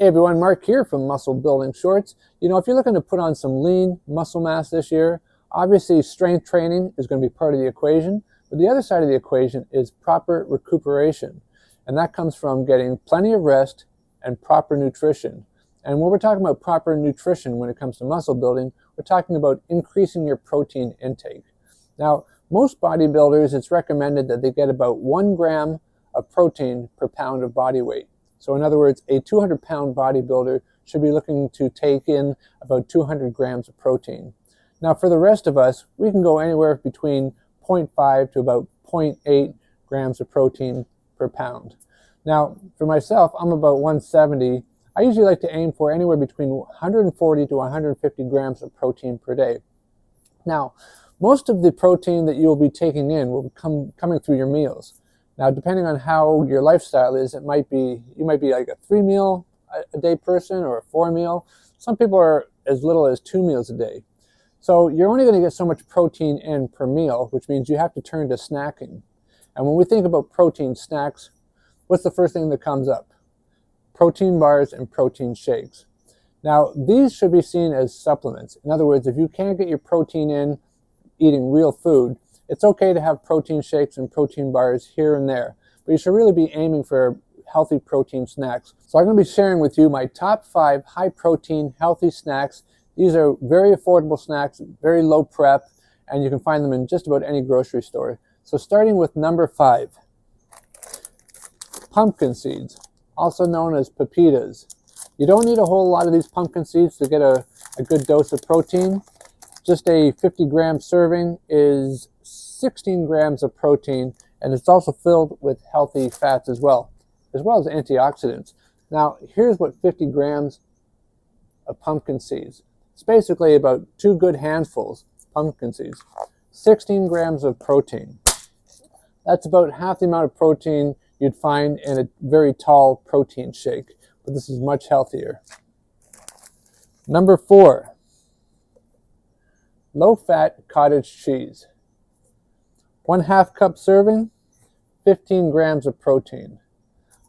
Hey everyone, Mark here from Muscle Building Shorts. You know, if you're looking to put on some lean muscle mass this year, obviously strength training is going to be part of the equation, but the other side of the equation is proper recuperation. And that comes from getting plenty of rest and proper nutrition. And when we're talking about proper nutrition when it comes to muscle building, we're talking about increasing your protein intake. Now, most bodybuilders, it's recommended that they get about 1 gram of protein per pound of body weight. So in other words, a 200-pound bodybuilder should be looking to take in about 200 grams of protein. Now for the rest of us, we can go anywhere between 0.5 to about 0.8 grams of protein per pound. Now for myself, I'm about 170. I usually like to aim for anywhere between 140 to 150 grams of protein per day. Now, most of the protein that you'll be taking in will be coming through your meals. Now, depending on how your lifestyle is, you might be like a 3 meal a day person or a 4 meal. Some people are as little as 2 meals a day. So you're only going to get so much protein in per meal, which means you have to turn to snacking. And when we think about protein snacks, what's the first thing that comes up? Protein bars and protein shakes. Now, these should be seen as supplements. In other words, if you can't get your protein in eating real food, it's okay to have protein shakes and protein bars here and there, but you should really be aiming for healthy protein snacks. So I'm going to be sharing with you my top 5 high protein healthy snacks. These are very affordable snacks, very low prep, and you can find them in just about any grocery store. So starting with number 5, pumpkin seeds, also known as pepitas. You don't need a whole lot of these pumpkin seeds to get a good dose of protein. Just a 50-gram serving is 16 grams of protein, and it's also filled with healthy fats as well as antioxidants. Now, here's what 50 grams of pumpkin seeds. It's basically about 2 good handfuls of pumpkin seeds. 16 grams of protein. That's about half the amount of protein you'd find in a very tall protein shake, but this is much healthier. Number 4, low-fat cottage cheese. 1/2 cup serving, 15 grams of protein.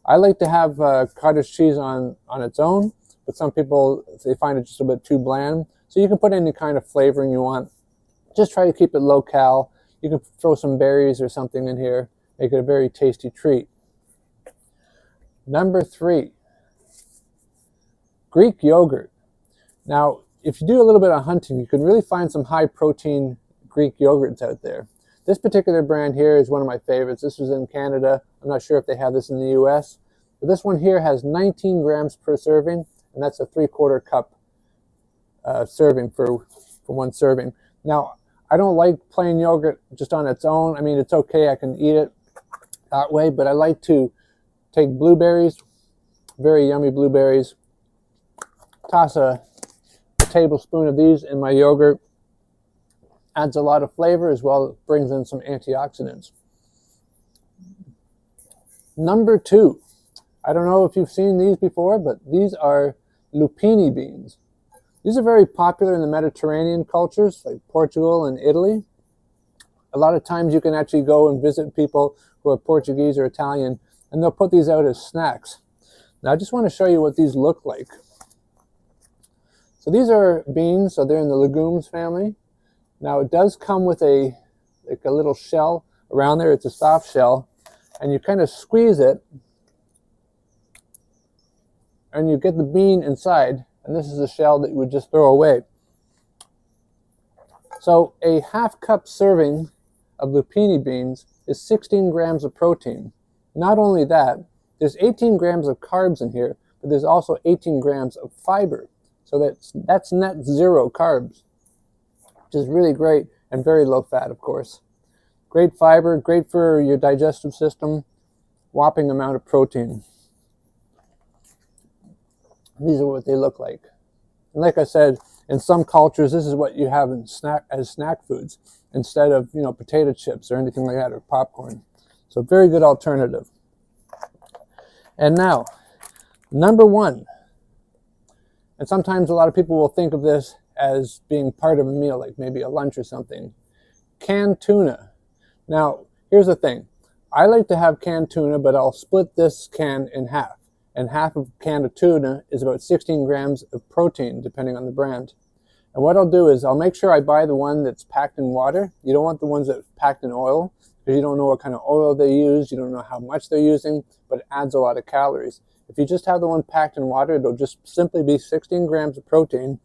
I like to have cottage cheese on its own, but some people, they find it just a bit too bland. So you can put any kind of flavoring you want. Just try to keep it low-cal. You can throw some berries or something in here, make it a very tasty treat. Number 3, Greek yogurt. Now, if you do a little bit of hunting, you can really find some high-protein Greek yogurts out there. This particular brand here is one of my favorites. This was in Canada. I'm not sure if they have this in the US. But this one here has 19 grams per serving, and that's a 3/4 cup serving for one serving. Now, I don't like plain yogurt just on its own. I mean, it's okay. I can eat it that way, but I like to take blueberries, very yummy blueberries, toss a tablespoon of these in my yogurt. Adds a lot of flavor as well as brings in some antioxidants. Number 2, I don't know if you've seen these before, but these are lupini beans. These are very popular in the Mediterranean cultures like Portugal and Italy. A lot of times you can actually go and visit people who are Portuguese or Italian, and they'll put these out as snacks. Now I just want to show you what these look like. So these are beans, so they're in the legumes family. Now it does come with a little shell around there. It's a soft shell, and you kind of squeeze it, and you get the bean inside, and this is a shell that you would just throw away. So a 1/2 cup serving of lupini beans is 16 grams of protein. Not only that, there's 18 grams of carbs in here, but there's also 18 grams of fiber. So that's net 0 carbs, which is really great and very low fat, of course. Great fiber, great for your digestive system, whopping amount of protein. These are what they look like. And like I said, in some cultures, this is what you have as snack foods instead of, potato chips or anything like that, or popcorn. So very good alternative. And now, number 1. And sometimes a lot of people will think of this as being part of a meal, like maybe a lunch or something. Canned tuna. Now, here's the thing. I like to have canned tuna, but I'll split this can in half. and half of a can of tuna is about 16 grams of protein, depending on the brand. And what I'll do is I'll make sure I buy the one that's packed in water. You don't want the ones that are packed in oil, because you don't know what kind of oil they use, you don't know how much they're using, but it adds a lot of calories. If you just have the one packed in water, it'll just simply be 16 grams of protein.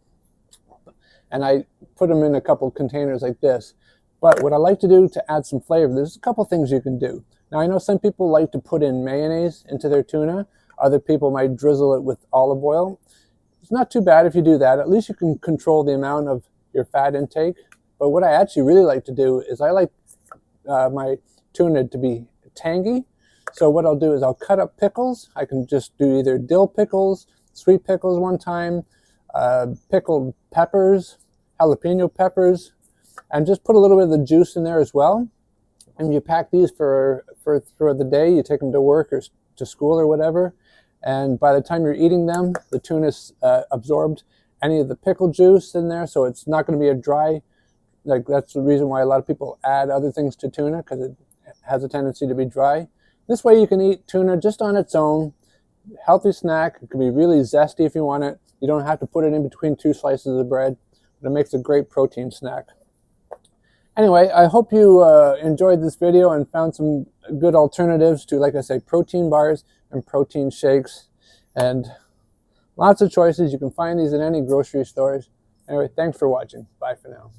And I put them in a couple containers like this. But what I like to do to add some flavor, there's a couple things you can do. Now I know some people like to put in mayonnaise into their tuna. Other people might drizzle it with olive oil. It's not too bad if you do that. At least you can control the amount of your fat intake. But what I actually really like to do is I like my tuna to be tangy. So what I'll do is I'll cut up pickles. I can just do either dill pickles, sweet pickles one time, pickled peppers, jalapeno peppers, and just put a little bit of the juice in there as well. And you pack these for the day. You take them to work or to school or whatever. And by the time you're eating them, the tuna's absorbed any of the pickle juice in there, so it's not going to be a dry. Like, that's the reason why a lot of people add other things to tuna, because it has a tendency to be dry. This way you can eat tuna just on its own. Healthy snack. It can be really zesty if you want it. You don't have to put it in between 2 slices of bread, but it makes a great protein snack. Anyway, I hope you enjoyed this video and found some good alternatives to, like I say, protein bars and protein shakes. And lots of choices. You can find these in any grocery stores. Anyway, thanks for watching. Bye for now.